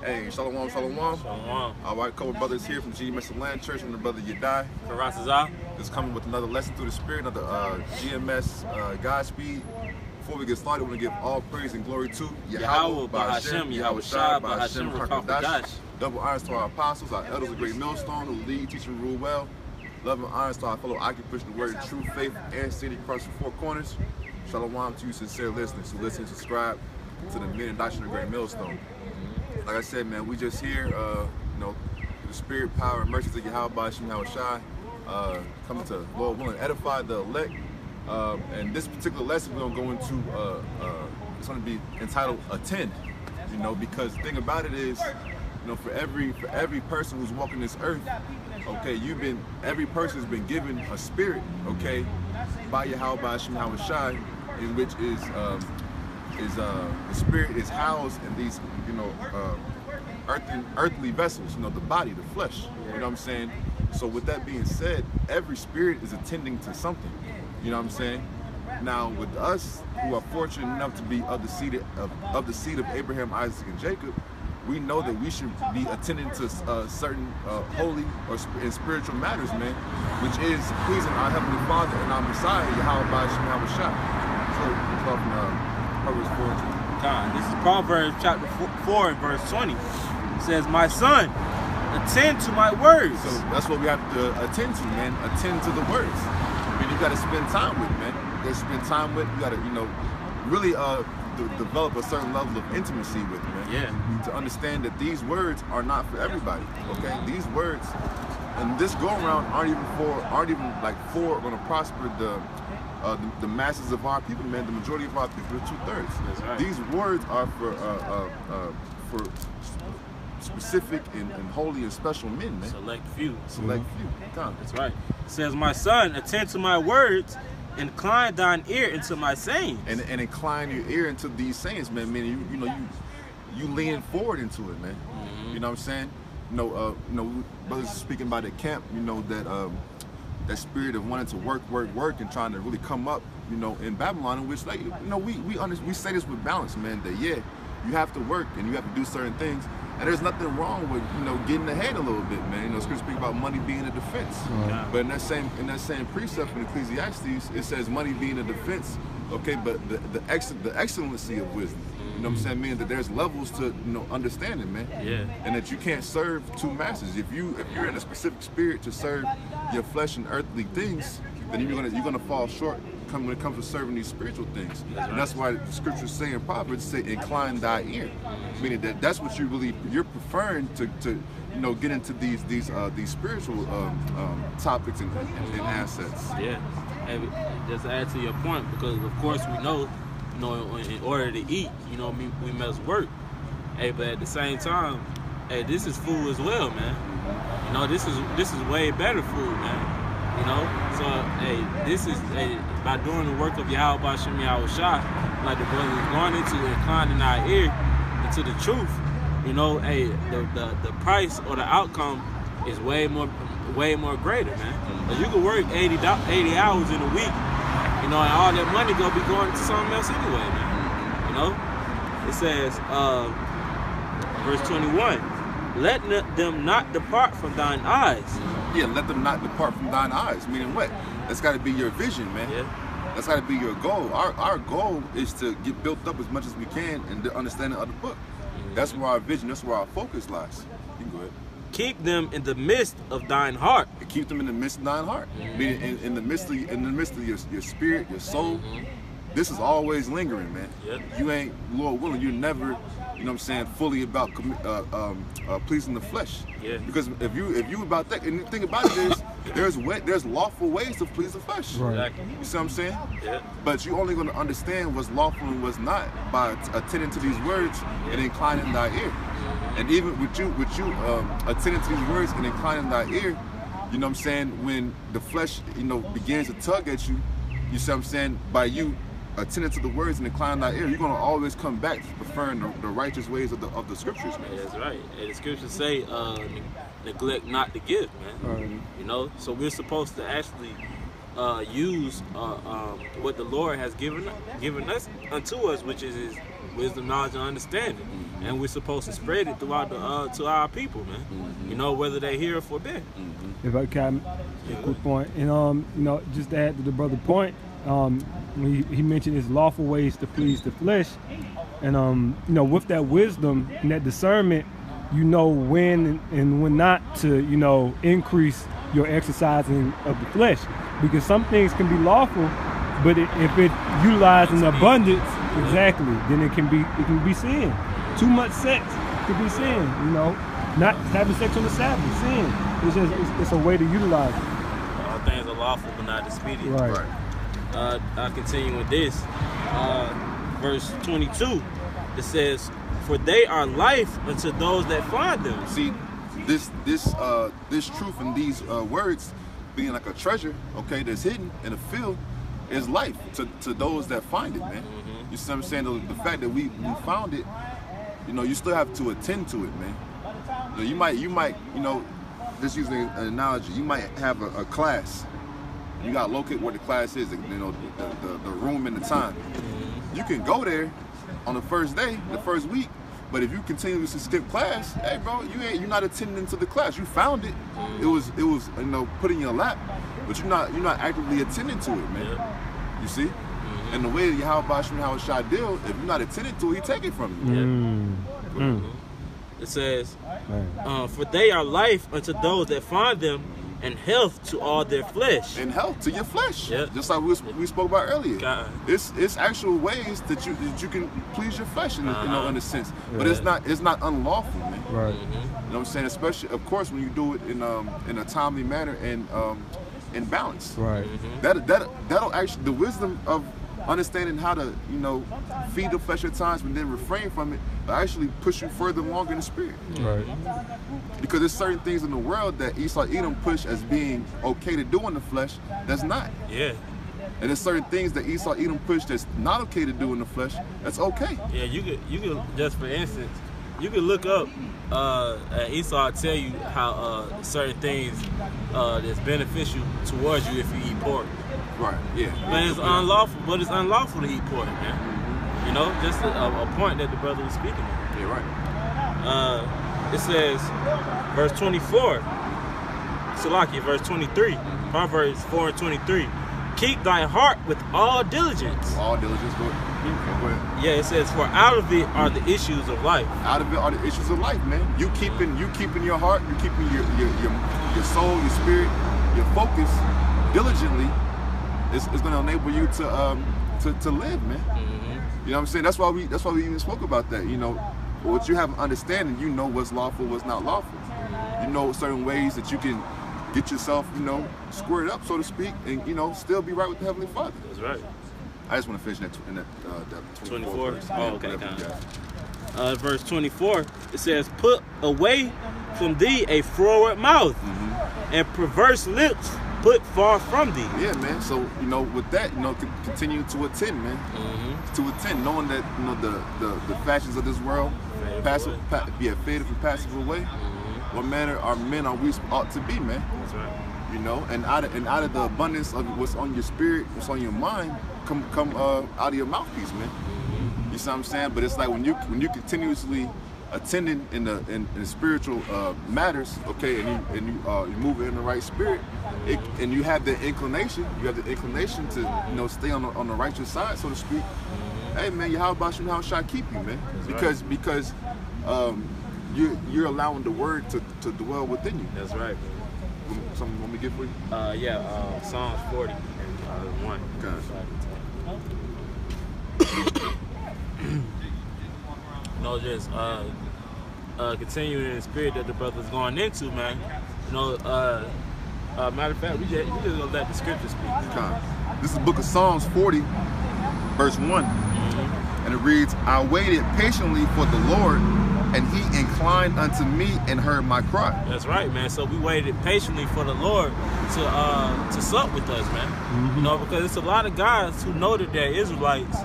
Hey, shalom, shalom. Shalom. All right, couple brothers here from GMS Church and the brother Yadai. Karatazah. Just coming with another lesson through the Spirit, another GMS Godspeed. Before we get started, we want to give all praise and glory to Yahweh, Bahashem, Yahweh Shai, Bahashem, Rakadash. Double honors to our apostles, our elders of Great Millstone, who lead, teach, and rule well. Love and honors to our fellow occupants of the word, true faith, and city across the four corners. Shalom to you, sincere listeners who listen and subscribe to the men and doctrine of Great Millstone. Like I said, man, we just here, through the spirit, power, and mercy of Yahweh, Bahashem, Yahweh Shai, coming to, Lord willing, edify the elect. And this particular lesson we're gonna go into, it's gonna be entitled "Attend." Because the thing about it is, for every person who's walking this earth, okay, every person has been given a spirit, okay, by Yahweh, Bahashem, Yahweh Shai, in which is the spirit is housed in these, earthly vessels, the body, the flesh. You know what I'm saying? So with that being said, every spirit is attending to something. You know what I'm saying? Now, with us who are fortunate enough to be of the seed of Abraham, Isaac, and Jacob, we know that we should be attending to certain holy or spiritual matters, man, which is pleasing our Heavenly Father and our Messiah, Yahweh, Bahashem, Yahweh Shai. So we're talking Proverbs 4:20. This is Proverbs chapter 4 and verse 20. It says, "My son, attend to my words." So that's what we have to attend to, man. Attend to the words. I mean, you got to spend time with, man. You got to spend time with. You got to, really develop a certain level of intimacy with, man. Yeah. To understand that these words are not for everybody. Okay, these words and this go around aren't even going to prosper the masses of our people, man. The majority of our people, the 2/3. That's right. These words are for specific and holy and special men, man. Select few. Select few. Come. That's right. It says, "My son, attend to my words, incline thine ear into my sayings." And incline your ear into these sayings, man. Meaning, you lean forward into it, man. Mm-hmm. You know what I'm saying? Brothers speaking about the camp, that spirit of wanting to work and trying to really come up, in Babylon, in which, we say this with balance, man, that you have to work and you have to do certain things. And there's nothing wrong with, getting ahead a little bit, man. Scripture speak about money being a defense. Yeah. But in that same precept in Ecclesiastes, it says money being a defense, okay, but the excellency of wisdom. You know what I'm saying? Meaning that there's levels to, understanding, man. Yeah. And that you can't serve two masters. If you're in a specific spirit to serve your flesh and earthly things, then you're gonna fall short when it comes to serving these spiritual things. And that's why the scriptures say in Proverbs, say, "Incline thy ear," meaning that's what you're preferring to get into these spiritual topics and assets. Yeah. Hey, just to add to your point, because of course we know, in order to eat, we must work. Hey, but at the same time, hey, this is food as well, man. This is way better food, man. So hey, this is by doing the work of Yahweh, Bahashem, Yahweh Shai, like the brother is going into, inclining our ear into the truth. Hey, the price or the outcome is way more greater, man. But you can work 80 hours in a week, and all that money gonna be going to something else anyway, man. It says, verse 21, "Let them not depart from thine eyes." Yeah, let them not depart from thine eyes. Meaning what? That's got to be your vision, man. Yeah. That's got to be your goal. Our goal is to get built up as much as we can in the understanding of the book. That's where our vision, that's where our focus lies. You can go ahead. "Keep them in the midst of thine heart." And keep them in the midst of thine heart. Meaning in the midst of your spirit, your soul. This is always lingering, man. Yep. You ain't, Lord willing, you're never, fully about pleasing the flesh. Yeah. Because if you about that, and the thing about it is, there's lawful ways to please the flesh. Right. Exactly. You see what I'm saying? Yeah. But you're only going to understand what's lawful and what's not by attending to these words and inclining thy ear. And even with you attending to these words and inclining thy ear, when the flesh, begins to tug at you, you see what I'm saying? By you attending to the words and inclining thy ear, you're going to always come back to preferring the righteous ways of the scriptures, man. That's right. And the scriptures say, neglect not to give, man. So we're supposed to actually use what the Lord has given us unto us, which is wisdom, knowledge, and understanding, and we're supposed to spread it throughout to our people, man. You know, whether they hear it or forbid. If I can, a quick point, and you know, just to add to the brother point, when he mentioned his lawful ways to please the flesh, and you know, with that wisdom and that discernment, you know when and when not to, you know, increase your exercising of the flesh, because some things can be lawful, but if it utilized in abundance, exactly, then it can be sin. Too much sex could be sin. You know, not having sex on the Sabbath, sin. It's just it's a way to utilize it. All things are lawful, but not expedient. Right. I'll continue with this. Verse 22. It says, "For they are life unto those that find them." See, this truth and these words being like a treasure, okay, that's hidden in a field, is life to those that find it, man. You see what I'm saying? The fact that we found it, you know, you still have to attend to it, man. You know, you might, you know, just using an analogy, you might have a class. You got to locate where the class is, you know, the room and the time. You can go there on the first day, the first week, but if you continuously skip class, hey bro, you're not attending to the class. You found it. It was you know, put in your lap, but you're not actively attending to it, man. You see? And the way that Yahweh Shai deal, if you're not attending to it, he take it from you. It says, "For they are life unto those that find them, and health to all their flesh." And health to your flesh. Yep. Just like we spoke about earlier. God. It's actual ways that you can please your flesh in, you know, in a sense. But it's not unlawful, man. Right. You know what I'm saying? Especially, of course, when you do it in a timely manner and in balance. Right. That'll actually, the wisdom of understanding how to, you know, feed the flesh at times and then refrain from it, will actually push you further along in the spirit. Right. Because there's certain things in the world that Esau Edom push as being okay to do in the flesh that's not. Yeah. And there's certain things that Esau Edom push that's not okay to do in the flesh that's okay. Yeah, you could just for instance, you could look up Esau tell you how certain things that's beneficial towards you if you eat pork. Right, yeah. But it's unlawful. But it's unlawful to eat pork, man. You know, just a point that the brother was speaking of. Yeah, right. It says, verse 24. Salakia, verse 23. Proverbs 4:23. "Keep thy heart with all diligence." All diligence, go ahead. Yeah, it says, "For out of it are the issues of life." Out of it are the issues of life, man. You keeping your heart, you keeping your soul, your spirit, your focus diligently. It's going to enable you to live, man. You know what I'm saying? That's why we even spoke about that. You know, what you have an understanding, you know what's lawful, what's not lawful. You know certain ways that you can get yourself, you know, squared up, so to speak, and, you know, still be right with the Heavenly Father. That's right. I just want to finish that 24 verse. Oh, okay. Verse 24, it says, "Put away from thee a froward mouth, and perverse lips put far from thee." Yeah, man. So, you know, with that, you know, continue to attend, man. To attend, knowing that, you know, the fashions of this world, faded from passive away. What manner our men are we ought to be, man. That's right. You know, and out of the abundance of what's on your spirit, what's on your mind, come out of your mouthpiece, man. You see what I'm saying? But it's like when you continuously attending in the spiritual matters, okay, and you move in the right spirit, and you have the inclination, to, you know, stay on the righteous side, so to speak. Hey, man, Yahweh shall keep you, man, because you're allowing the word to dwell within you. That's right. Something you want me to get for you? Psalms 40, 1. No, just continuing in the spirit that the brother's going into, man. You know, matter of fact, we just gonna let the scripture speak. This is the book of Psalms 40, verse 1. And it reads, "I waited patiently for the Lord, and he inclined unto me and heard my cry." That's right, man. So we waited patiently for the Lord to sup with us, man. You know, because it's a lot of guys who know that they're Israelites,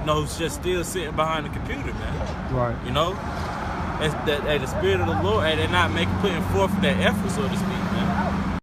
you know, who's just still sitting behind the computer, man. Right. You know, the spirit of the Lord, and they're not putting forth that effort, so to speak.